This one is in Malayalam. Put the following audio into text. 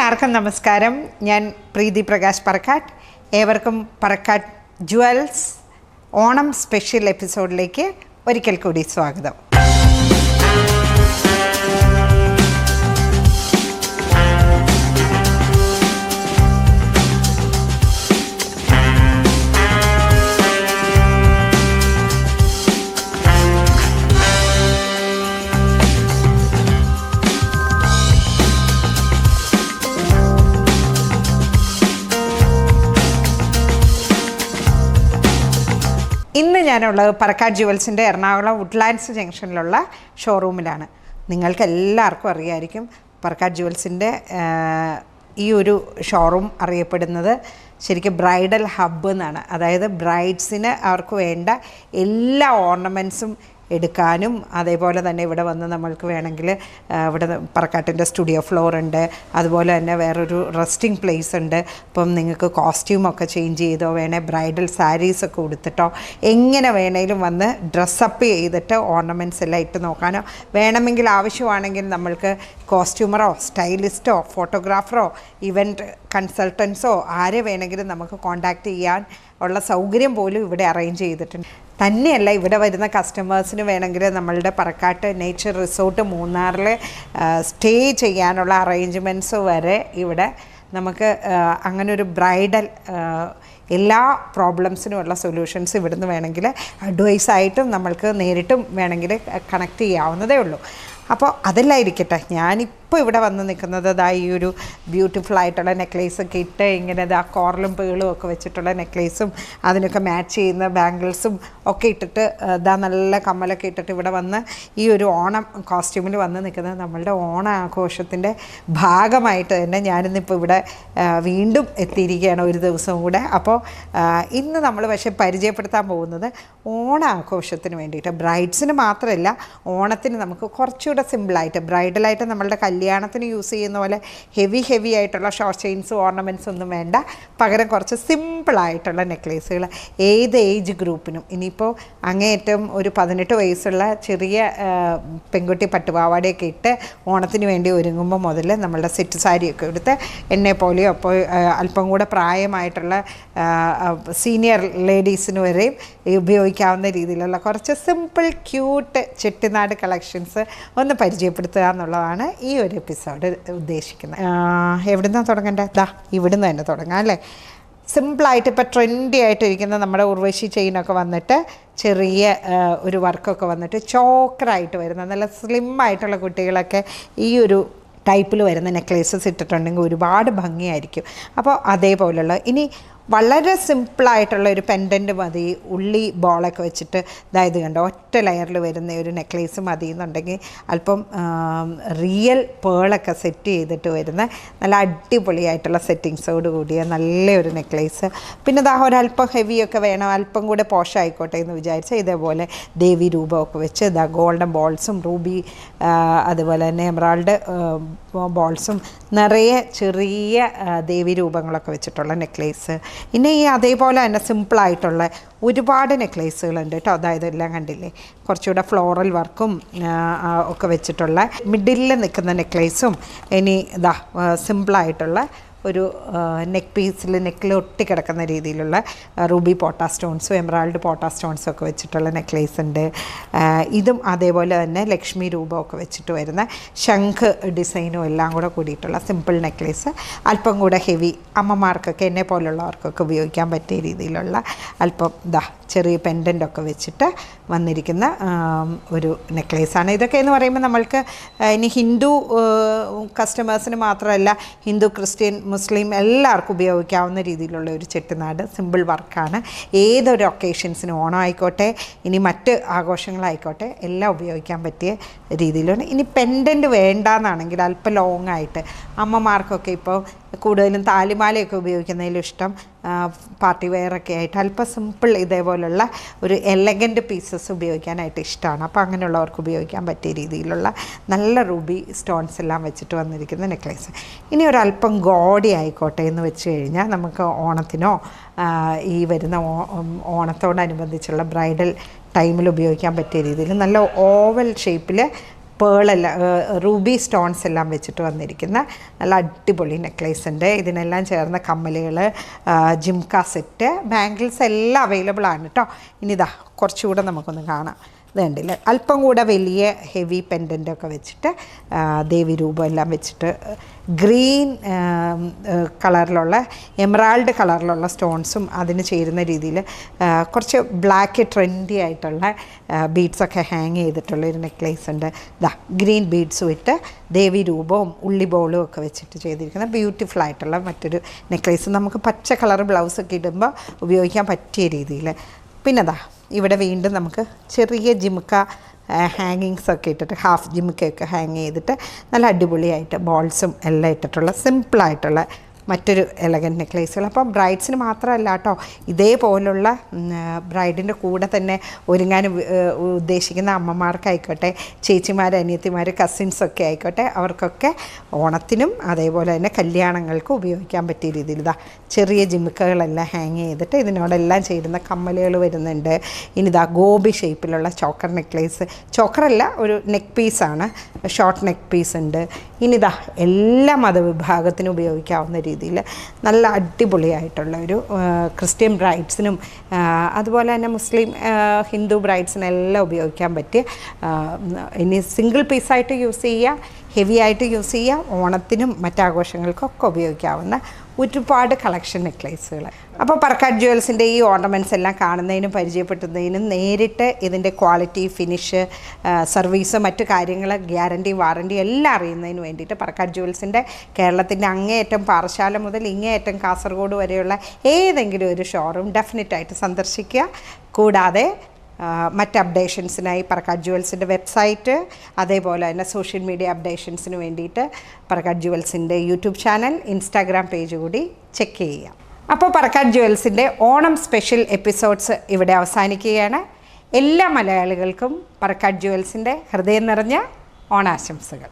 എല്ലാവർക്കും നമസ്കാരം. ഞാൻ പ്രീതി പ്രകാശ് പറക്കാട്ട്. ഏവർക്കും പറക്കാട്ട് ജുവൽസ് ഓണം സ്പെഷ്യൽ എപ്പിസോഡിലേക്ക് ഒരിക്കൽ കൂടി സ്വാഗതം. ഇന്ന് ഞാനുള്ളത് പറക്കാട്ട് ജുവൽസിൻ്റെ എറണാകുളം വുഡ്ലാൻഡ്സ് ജംഗ്ഷനിലുള്ള ഷോറൂമിലാണ്. നിങ്ങൾക്ക് എല്ലാവർക്കും അറിയായിരിക്കും പറക്കാട്ട് ജുവൽസിൻ്റെ ഈ ഒരു ഷോറൂം അറിയപ്പെടുന്നത് ശരിക്കും ബ്രൈഡൽ ഹബ്ബ് എന്നാണ്. അതായത് ബ്രൈഡ്സിന് അവർക്ക് വേണ്ട എല്ലാ ഓർണമെൻറ്റ്സും എടുക്കാനും അതേപോലെ തന്നെ ഇവിടെ വന്ന് നമ്മൾക്ക് വേണമെങ്കിൽ ഇവിടെ പറക്കാട്ടിൻ്റെ സ്റ്റുഡിയോ ഫ്ലോർ ഉണ്ട്. അതുപോലെ തന്നെ വേറൊരു റെസ്റ്റിംഗ് പ്ലേസ് ഉണ്ട്. ഇപ്പം നിങ്ങൾക്ക് കോസ്റ്റ്യൂമൊക്കെ ചേഞ്ച് ചെയ്തോ വേണേൽ ബ്രൈഡൽ സാരീസൊക്കെ ഉടുത്തിട്ടോ എങ്ങനെ വേണേലും വന്ന് ഡ്രസ്സപ്പ് ചെയ്തിട്ട് ഓർണമെൻറ്റ്സ് എല്ലാം ഇട്ട് നോക്കാനോ വേണമെങ്കിൽ ആവശ്യമാണെങ്കിൽ നമ്മൾക്ക് കോസ്റ്റ്യൂമറോ സ്റ്റൈലിസ്റ്റോ ഫോട്ടോഗ്രാഫറോ ഇവൻറ്റ് കൺസൾട്ടൻസോ ആരെ വേണമെങ്കിലും നമുക്ക് കോൺടാക്റ്റ് ചെയ്യാൻ ഉള്ള സൗകര്യം പോലും ഇവിടെ അറേഞ്ച് ചെയ്തിട്ടുണ്ട്. തന്നെയല്ല, ഇവിടെ വരുന്ന കസ്റ്റമേഴ്സിന് വേണമെങ്കിൽ നമ്മളുടെ പറക്കാട്ട് നേച്ചർ റിസോർട്ട് മൂന്നാറിൽ സ്റ്റേ ചെയ്യാനുള്ള അറേഞ്ച്മെൻറ്റ്സ് വരെ ഇവിടെ നമുക്ക് അങ്ങനൊരു ബ്രൈഡൽ എല്ലാ പ്രോബ്ലംസിനുമുള്ള സൊല്യൂഷൻസ് ഇവിടുന്ന് വേണമെങ്കിൽ അഡ്വൈസായിട്ടും നമ്മൾക്ക് നേരിട്ടും വേണമെങ്കിൽ കണക്ട് ചെയ്യാവുന്നതേ ഉള്ളൂ. അപ്പോൾ അതെല്ലാം ഇരിക്കട്ടെ, ഞാനിപ്പോൾ ഇവിടെ വന്ന് നിൽക്കുന്നത് ഈ ഒരു ബ്യൂട്ടിഫുൾ ആയിട്ടുള്ള നെക്ലേസൊക്കെ ഇട്ട് ഇങ്ങനെ കോറലും പേളും ഒക്കെ വെച്ചിട്ടുള്ള നെക്ലേസും അതിനൊക്കെ മാച്ച് ചെയ്യുന്ന ബാംഗിൾസും ഒക്കെ ഇട്ടിട്ട് നല്ല കമ്മലൊക്കെ ഇട്ടിട്ട് ഇവിടെ വന്ന് ഈ ഒരു ഓണം കോസ്റ്റ്യൂമിൽ വന്ന് നിൽക്കുന്നത് നമ്മളുടെ ഓണ ആഘോഷത്തിൻ്റെ ഭാഗമായിട്ട് തന്നെ ഞാനിന്നിപ്പോൾ ഇവിടെ വീണ്ടും എത്തിയിരിക്കുകയാണ് ഒരു ദിവസം കൂടെ. അപ്പോൾ ഇന്ന് നമ്മൾ പക്ഷേ പരിചയപ്പെടുത്താൻ പോകുന്നത് ഓണാഘോഷത്തിന് വേണ്ടിയിട്ട്, ബ്രൈഡ്സിന് മാത്രമല്ല ഓണത്തിന് നമുക്ക് കുറച്ചുകൂടെ സിമ്പിളായിട്ട് ബ്രൈഡലായിട്ട് നമ്മളുടെ കല്യാണത്തിന് യൂസ് ചെയ്യുന്ന പോലെ ഹെവി ആയിട്ടുള്ള ഷോർട്ട് ചെയിൻസും ഓർണമെൻറ്റ്സ് ഒന്നും വേണ്ട, പകരം കുറച്ച് സിമ്പിളായിട്ടുള്ള നെക്ലേസുകൾ ഏത് ഏജ് ഗ്രൂപ്പിനും. ഇനിയിപ്പോൾ അങ്ങേയറ്റം ഒരു 18 വയസ്സുള്ള ചെറിയ പെൺകുട്ടി പട്ടുപാവാടയൊക്കെ ഇട്ട് ഓണത്തിന് വേണ്ടി ഒരുങ്ങുമ്പോൾ മുതൽ നമ്മളുടെ സെറ്റ് സാരിയൊക്കെ എടുത്ത് എന്നെ പോലെയോ അപ്പോൾ അല്പം കൂടെ പ്രായമായിട്ടുള്ള സീനിയർ ലേഡീസിന് വരെയും ഉപയോഗിക്കാവുന്ന രീതിയിലുള്ള കുറച്ച് സിമ്പിൾ ക്യൂട്ട് ചെട്ടിനാട് കളക്ഷൻസ് ഒന്ന് പരിചയപ്പെടുത്തുക എന്നുള്ളതാണ് ഈ ഒരു എപ്പിസോഡ് ഉദ്ദേശിക്കുന്നത്. എവിടെ നിന്നാണ് തുടങ്ങേണ്ടത്? ഇവിടുന്ന് തന്നെ തുടങ്ങാം അല്ലേ. സിമ്പിളായിട്ട് ഇപ്പോൾ ട്രെൻഡി ആയിട്ടിരിക്കുന്ന നമ്മുടെ ഉർവശി ചെയിനൊക്കെ വന്നിട്ട് ചെറിയ ഒരു വർക്കൊക്കെ വന്നിട്ട് ചോക്കറായിട്ട് വരുന്ന നല്ല സ്ലിം ആയിട്ടുള്ള കുട്ടികളൊക്കെ ഈ ഒരു ടൈപ്പിൽ വരുന്ന നെക്ലേസസ് ഇട്ടിട്ടുണ്ടെങ്കിൽ ഒരുപാട് ഭംഗിയായിരിക്കും. അപ്പോൾ അതേപോലുള്ള ഇനി വളരെ സിമ്പിളായിട്ടുള്ള ഒരു പെൻഡൻറ്റ് മതി, ഉള്ളി ബോളൊക്കെ വെച്ചിട്ട് ഇത് കണ്ടോ ഒറ്റ ലെയറിൽ വരുന്ന ഒരു നെക്ലേസ് മതി എന്നുണ്ടെങ്കിൽ അല്പം റിയൽ പേളൊക്കെ സെറ്റ് ചെയ്തിട്ട് വരുന്ന നല്ല അടിപൊളിയായിട്ടുള്ള സെറ്റിങ്സോട് കൂടിയ നല്ലൊരു നെക്ലേസ്. പിന്നെ ഒരല്പം ഹെവിയൊക്കെ വേണം, അല്പം കൂടെ പോഷായിക്കോട്ടെ എന്ന് വിചാരിച്ചാൽ ഇതേപോലെ ദേവി രൂപമൊക്കെ വെച്ച് ഗോൾഡൻ ബോൾസും റൂബി അതുപോലെ തന്നെ എമറാൾഡ് ബോൾസും നിറയെ ചെറിയ ദേവി രൂപങ്ങളൊക്കെ വെച്ചിട്ടുള്ള നെക്ലേസ്. ഇനി അതേപോലെ തന്നെ സിമ്പിളായിട്ടുള്ള ഒരുപാട് നെക്ലേസുകളുണ്ട് കേട്ടോ. അതായത് എല്ലാം കണ്ടില്ലേ, കുറച്ചുകൂടെ ഫ്ലോറൽ വർക്കും ഒക്കെ വെച്ചിട്ടുള്ള മിഡിലിൽ നിൽക്കുന്ന നെക്ലേസും ഇനി സിമ്പിളായിട്ടുള്ള ഒരു നെക്കിൽ ഒട്ടിക്കിടക്കുന്ന രീതിയിലുള്ള റൂബി പോട്ടാ സ്റ്റോൺസും എമറാൾഡ് പോട്ടാ സ്റ്റോൺസും ഒക്കെ വെച്ചിട്ടുള്ള നെക്ലേസ് ഉണ്ട്. ഇതും അതേപോലെ തന്നെ ലക്ഷ്മി രൂപമൊക്കെ വെച്ചിട്ട് വരുന്ന ശംഖ് ഡിസൈനും എല്ലാം കൂടെ കൂടിയിട്ടുള്ള സിമ്പിൾ നെക്ലേസ്. അല്പം കൂടെ ഹെവി അമ്മമാർക്കൊക്കെ എന്നെ പോലുള്ളവർക്കൊക്കെ ഉപയോഗിക്കാൻ പറ്റിയ രീതിയിലുള്ള അല്പം ചെറിയ പെൻഡൻ്റൊക്കെ വെച്ചിട്ട് വന്നിരിക്കുന്ന ഒരു നെക്ലേസാണ്. ഇതൊക്കെ എന്ന് പറയുമ്പോൾ നമ്മൾക്ക് ഇനി ഹിന്ദു കസ്റ്റമേഴ്സിന് മാത്രമല്ല ഹിന്ദു ക്രിസ്ത്യൻ മുസ്ലിം എല്ലാവർക്കും ഉപയോഗിക്കാവുന്ന രീതിയിലുള്ള ഒരു ചെട്ടിനാട് സിമ്പിൾ വർക്കാണ്. ഏതൊരു ഒക്കേഷൻസിനും ഓണം ആയിക്കോട്ടെ ഇനി മറ്റ് ആഘോഷങ്ങളായിക്കോട്ടെ എല്ലാം ഉപയോഗിക്കാൻ പറ്റിയ രീതിയിലാണ്. ഇനി പെൻഡൻറ്റ് വേണ്ടാന്നാണെങ്കിൽ അല്പം ലോങ് ആയിട്ട് അമ്മമാർക്കൊക്കെ ഇപ്പോൾ കൂടുതലും താലിമാലയൊക്കെ ഉപയോഗിക്കുന്നതിലും ഇഷ്ടം പാർട്ടി വെയറൊക്കെ ആയിട്ട് അല്പം സിമ്പിൾ ഇതേപോലുള്ള ഒരു എലഗൻറ്റ് പീസസ് ഉപയോഗിക്കാനായിട്ട് ഇഷ്ടമാണ്. അപ്പോൾ അങ്ങനെയുള്ളവർക്ക് ഉപയോഗിക്കാൻ പറ്റിയ രീതിയിലുള്ള നല്ല റൂബി സ്റ്റോൺസ് എല്ലാം വെച്ചിട്ട് വന്നിരിക്കുന്ന നെക്ലേസ്. ഇനി ഒരല്പം ഗോഡി ആയിക്കോട്ടെ എന്ന് വെച്ച് കഴിഞ്ഞാൽ നമുക്ക് ഓണത്തിനോ ഈ വരുന്ന ഓണത്തോടനുബന്ധിച്ചുള്ള ബ്രൈഡൽ ടൈമിൽ ഉപയോഗിക്കാൻ പറ്റിയ രീതിയിൽ നല്ല ഓവൽ ഷേപ്പിൽ പേളെല്ലാം റൂബി സ്റ്റോൺസ് എല്ലാം വെച്ചിട്ട് വന്നിരിക്കുന്ന നല്ല അടിപൊളി നെക്ലേസ് ഉണ്ട്. ഇതിനെല്ലാം ചേർന്ന കമ്മലുകൾ, ജിംക സെറ്റ്, ബാംഗിൾസ് എല്ലാം അവൈലബിൾ ആണ് കേട്ടോ. ഇനി ഇതാ കുറച്ചുകൂടെ നമുക്കൊന്ന് കാണാം. ഇത് കണ്ടില്ല, അല്പം കൂടെ വലിയ ഹെവി പെൻഡൻ്റൊക്കെ വെച്ചിട്ട് ദേവി രൂപം എല്ലാം വെച്ചിട്ട് ഗ്രീൻ കളറിലുള്ള എമറാൾഡ് കളറിലുള്ള സ്റ്റോൺസും അതിന് ചേരുന്ന രീതിയിൽ കുറച്ച് ബ്ലാക്ക് ട്രെൻഡി ആയിട്ടുള്ള ബീഡ്സൊക്കെ ഹാങ് ചെയ്തിട്ടുള്ളൊരു നെക്ലേസ് ഉണ്ട്. ഇതാ ഗ്രീൻ ബീഡ്സും ഇട്ട് ദേവി രൂപവും ഉള്ളി ബോളും ഒക്കെ വെച്ചിട്ട് ചെയ്തിരിക്കുന്ന ബ്യൂട്ടിഫുൾ ആയിട്ടുള്ള മറ്റൊരു നെക്ലേസ്. നമുക്ക് പച്ച കളർ ബ്ലൗസൊക്കെ ഇടുമ്പോൾ ഉപയോഗിക്കാൻ പറ്റിയ രീതിയിൽ. പിന്നെ ദാ ഇവിടെ വീണ്ടും നമുക്ക് ചെറിയ ജിമുക്ക ഹാങ്ങിങ്സ് ഒക്കെ ഇട്ടിട്ട് ഹാഫ് ജിമുക്കയൊക്കെ ഹാങ് ചെയ്തിട്ട് നല്ല അടിപൊളിയായിട്ട് ബോൾസും എല്ലാം ഇട്ടിട്ടുള്ള സിമ്പിളായിട്ടുള്ള മറ്റൊരു എലഗൻറ്റ് നെക്ലേസുകൾ. അപ്പം ബ്രൈഡ്സിന് മാത്രമല്ല കേട്ടോ, ഇതേപോലുള്ള ബ്രൈഡിൻ്റെ കൂടെ തന്നെ ഒരുങ്ങാൻ ഉദ്ദേശിക്കുന്ന അമ്മമാർക്കായിക്കോട്ടെ, ചേച്ചിമാർ, അനിയത്തിമാർ, കസിൻസൊക്കെ ആയിക്കോട്ടെ, അവർക്കൊക്കെ ഓണത്തിനും അതേപോലെ തന്നെ കല്യാണങ്ങൾക്കും ഉപയോഗിക്കാൻ പറ്റിയ രീതിയിൽ ഇതാ ചെറിയ ജിമുക്കകളെല്ലാം ഹാങ് ചെയ്തിട്ട് ഇതിനോടെല്ലാം ചേരുന്ന കമ്മലുകൾ വരുന്നുണ്ട്. ഇനിതാ ഗോപി ഷേപ്പിലുള്ള ചോക്കർ നെക്ലേസ്, ചോക്കറല്ല ഒരു നെക്ക് പീസാണ്, ഷോർട്ട് നെക്ക് പീസ് ഉണ്ട്. ഇനിതാ എല്ലാ മതവിഭാഗത്തിനും ഉപയോഗിക്കാവുന്ന രീതിയിൽ നല്ല അടിപൊളിയായിട്ടുള്ള ഒരു ക്രിസ്ത്യൻ ബ്രൈഡ്സിനും അതുപോലെ തന്നെ മുസ്ലിം ഹിന്ദു ബ്രൈഡ്സിനെല്ലാം ഉപയോഗിക്കാൻ പറ്റിയ, ഇനി സിംഗിൾ പീസായിട്ട് യൂസ് ചെയ്യുക, ഹെവി ആയിട്ട് യൂസ് ചെയ്യുക, ഓണത്തിനും മറ്റാഘോഷങ്ങൾക്കൊക്കെ ഉപയോഗിക്കാവുന്ന ഒരുപാട് കളക്ഷൻ നെക്ലേസുകൾ. അപ്പോൾ പറക്കാട് ജ്വൽസിൻ്റെ ഈ ഓർണമെൻറ്റ്സ് എല്ലാം കാണുന്നതിനും പരിചയപ്പെടുത്തുന്നതിനും നേരിട്ട് ഇതിൻ്റെ ക്വാളിറ്റി, ഫിനിഷ്, സർവീസ്, മറ്റു കാര്യങ്ങൾ, ഗ്യാരണ്ടി, വാറണ്ടി എല്ലാം അറിയുന്നതിന് വേണ്ടിയിട്ട് പറക്കാട് ജ്വൽസിൻ്റെ കേരളത്തിൻ്റെ അങ്ങേയറ്റം പാറശാല മുതൽ ഇങ്ങേയറ്റം കാസർഗോഡ് വരെയുള്ള ഏതെങ്കിലും ഒരു ഷോറൂം ഡെഫിനറ്റായിട്ട് സന്ദർശിക്കുക. കൂടാതെ മറ്റ് അപ്ഡേഷൻസിനായി പറക്കാട് ജ്വൽസിൻ്റെ വെബ്സൈറ്റ്, അതേപോലെ തന്നെ സോഷ്യൽ മീഡിയ അപ്ഡേഷൻസിന് വേണ്ടിയിട്ട് പറക്കാട് ജ്വൽസിൻ്റെ യൂട്യൂബ് ചാനൽ, ഇൻസ്റ്റാഗ്രാം പേജ് കൂടി ചെക്ക് ചെയ്യുക. അപ്പോൾ പറക്കാട് ജ്വൽസിൻ്റെ ഓണം സ്പെഷ്യൽ എപ്പിസോഡ്സ് ഇവിടെ അവസാനിക്കുകയാണ്. എല്ലാ മലയാളികൾക്കും പറക്കാട് ജ്വൽസിൻ്റെ ഹൃദയം നിറഞ്ഞ ഓണാശംസകൾ.